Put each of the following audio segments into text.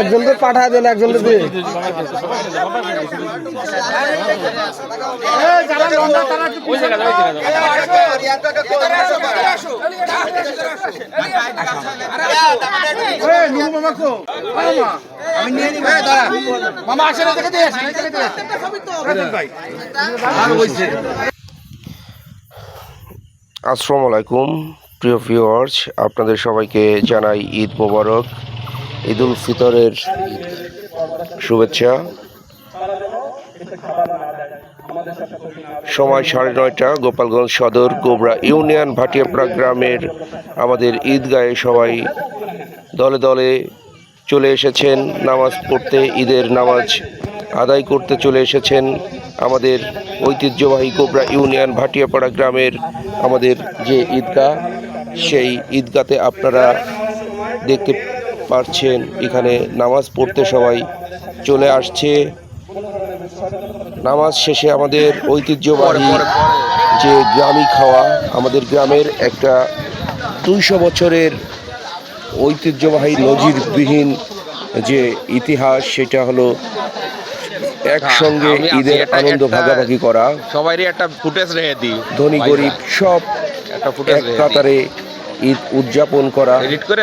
একজনকে পাঠায় দেন, একজনকে দিয়ে আসসালামু আলাইকুম প্রিয় ভিউয়ার্স, আপনাদের সবাইকে জানাই ঈদ মোবারক, ঈদ উল ফিতরের শুভেচ্ছা। সময় 9:30, গোপালগঞ্জ সদর গোবরা ইউনিয়ন ভাটিয়াপাড়া গ্রামের আমাদের ঈদগাহে সবাই দলে দলে চলে এসেছেন নামাজ পড়তে, ঈদের নামাজ আদায় করতে চলে এসেছেন আমাদের ঐতিহ্যবাহী গোবরা ইউনিয়ন ভাটিয়াপাড়া গ্রামের আমাদের যে ঈদগাহ, সেই ঈদগাতে আপনারা দেখতে পাচ্ছেন এখানে নামাজ পড়তে সবাই চলে আসছে। নামাজ শেষে আমাদের ঐতিহ্যবাহী যে গ্রামী খাওয়া, আমাদের গ্রামের একটা 200 বছরের ঐতিহ্যবাহী নজিরবিহীন যে ইতিহাস, সেটা হলো একসঙ্গে ঈদের আনন্দ ভাগাভাগি করা। সবারই একটা ফুটেজ রেখে দিই, ধনী গরিব সব এক কাতারে ঈদ উদযাপন করা।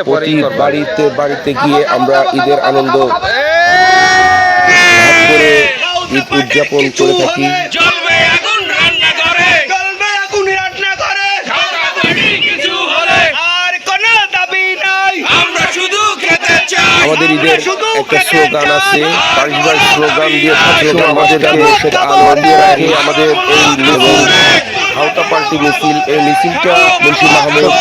প্রতি বাড়িতে বাড়িতে গিয়ে আমরা ঈদের আনন্দ ভাগ করে ঈদ উদযাপন করে থাকি। আমাদের ঈদের একটা স্লোগান আছে, পারিবারিক স্লোগান দিয়ে আমাদের এই মিছিল হাওতা পাল্টি মিছিল, এই মিছিলটা মুন্সি মাহমুদ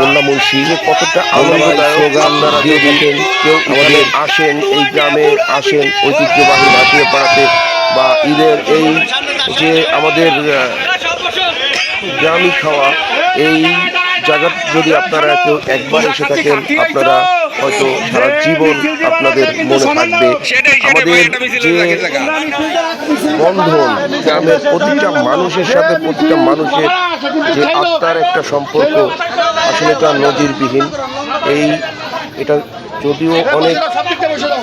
মোল্লা মুন্সি কতটা আনন্দদায়ক স্লোগান দিয়ে দেখেন। কেউ আমাদের আসেন, এই গ্রামে আসেন ঐতিহ্যবাহী ভাটিয়াপাড়াতে, বা ঈদের এই যে আমাদের গ্রামী খাওয়া, এই জায়গা যদি আপনারা কেউ একবার এসে থাকেন, আপনারা হয়তো সারা জীবন আপনাদের মনে থাকবে। আমাদের যে বন্ধন, গ্রামের প্রতিটা মানুষের সাথে প্রতিটা মানুষের যে আত্মার একটা সম্পর্ক, আসলে এটা নজিরবিহীন। এটা যদিও অনেক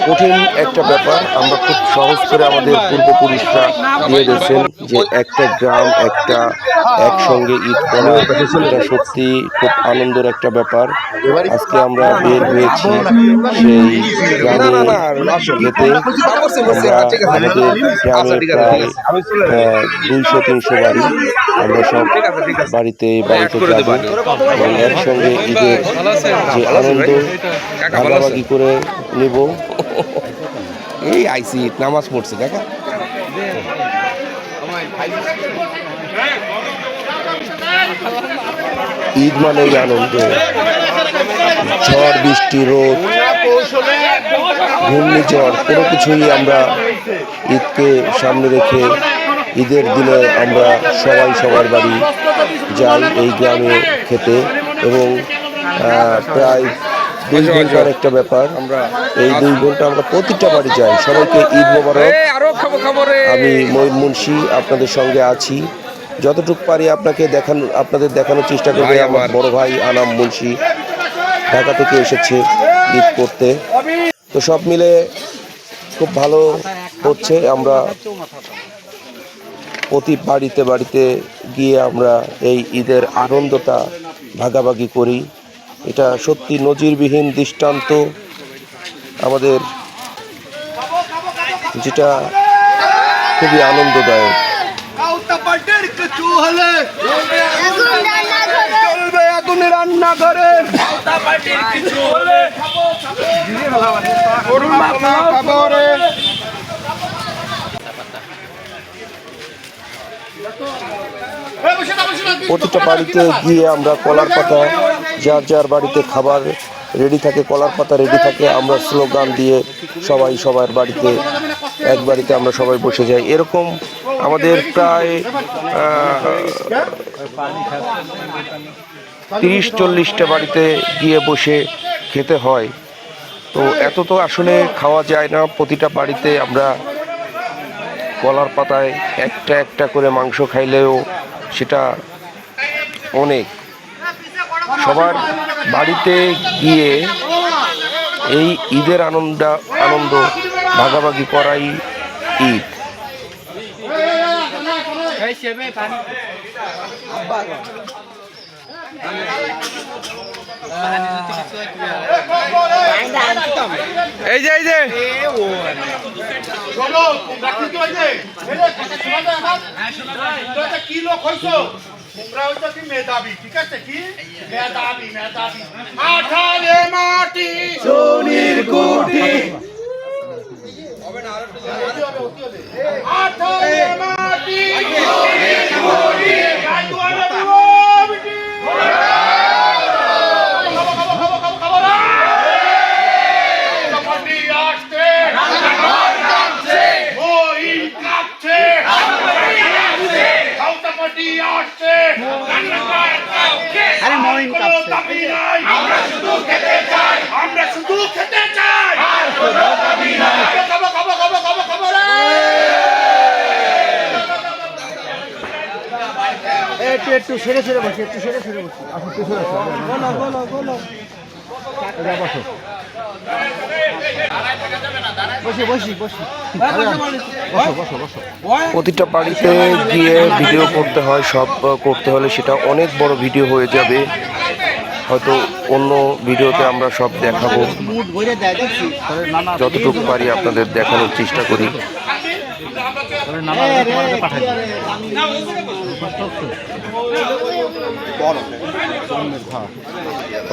কঠিন একটা ব্যাপার, আমরা খুব সহজ করে আমাদের পূর্বপুরুষরা দিয়ে দিয়েছেন যে একটা গ্রাম একসঙ্গে ঈদ করা, এটা সত্যি খুব আনন্দের একটা ব্যাপার। আজকে আমরা বের হয়েছি সেই গ্রামে যেতে। আমরা আমাদের গ্রামের প্রায় 200-300 বাড়ি, আমরা সব বাড়িতে যাব এবং একসঙ্গে ঈদের যে আনন্দ ভাগাভাগি করে নেব। এই আইসি নামাজ পড়ছে, দেখা ঈদ মানে আনন্দ। ঝড় বৃষ্টি রোদ ঘূর্ণিঝড় কোনো কিছুই আমরা ঈদকে সামনে রেখে ঈদের দিনে আমরা সবাই সবার বাড়ি যাই এই গ্রামে খেতে, এবং প্রায় 2 ঘন্টার একটা ব্যাপার। আমরা এই 2 ঘন্টা আমরা প্রতিটা বাড়ি যাই। সবাইকে ঈদ মোবারক। আমি মঈন মুন্সি আপনাদের সঙ্গে আছি, যতটুকু পারি আপনাদের দেখানোর চেষ্টা করবে। আমার বড় ভাই আনাম মুন্সি ঢাকা থেকে এসেছে ঈদ করতে। তো সব মিলে খুব ভালো হচ্ছে। আমরা প্রতি বাড়িতে বাড়িতে গিয়ে আমরা এই ঈদের আনন্দটা ভাগাভাগি করি। এটা সত্যি নজিরবিহীন দৃষ্টান্ত আমাদের, যেটা খুবই আনন্দদায়ক। প্রতিটা বাড়িতে গিয়ে আমরা কলার পাতা, যার যার বাড়িতে খাবার রেডি থাকে, কলার পাতা রেডি থাকে, আমরা স্লোগান দিয়ে সবাই সবার বাড়িতে, এক বাড়িতে আমরা সবাই বসে যাই। এরকম আমাদের প্রায় 30-40টা বাড়িতে গিয়ে বসে খেতে হয়। তো এত তো আসলে খাওয়া যায় না। প্রতিটা বাড়িতে আমরা কলার পাতায় একটা একটা করে মাংস খাইলেও সেটা অনেক। সবার বাড়িতে গিয়ে এই ঈদের আনন্দ ভাগাভাগি করাই ঈদ। এই যে কি লোক হইছ তোমরা হইছ কি মেধাবী, ঠিক আছে? কি মেধাবী? আঠালে মাটি সোনির কুঠি, আঠালে মাটি সোনির কুঠি, গাইওয়ালা বিটি আমরা শুধু খেতে চাই, একটু সেরে বসি, আসো পিছনে আসো। প্রতিটা বাড়িতে গিয়ে ভিডিও করতে হয়, সব করতে হলে সেটা অনেক বড় ভিডিও হয়ে যাবে। হয়তো অন্য ভিডিওতে আমরা সব দেখাবো, যতটুকু পারি আপনাদের দেখানোর চেষ্টা করি।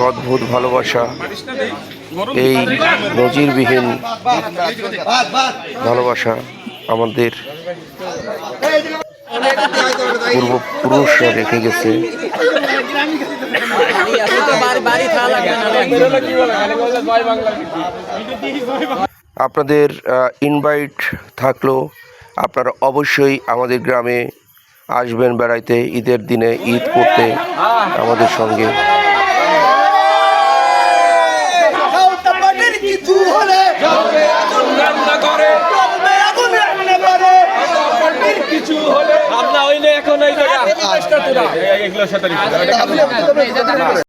অদ্ভুত ভালোবাসা, এই নজিরবিহীন ভালোবাসা আমাদের পূর্বপুরুষরা রেখে গেছে। আপনাদের ইনভাইট থাকলো, আপনারা অবশ্যই আমাদের গ্রামে আসবেন বেড়াইতে, ঈদের দিনে ঈদ করতে আমাদের সঙ্গে। আমরা হইলে এখন এই জায়গা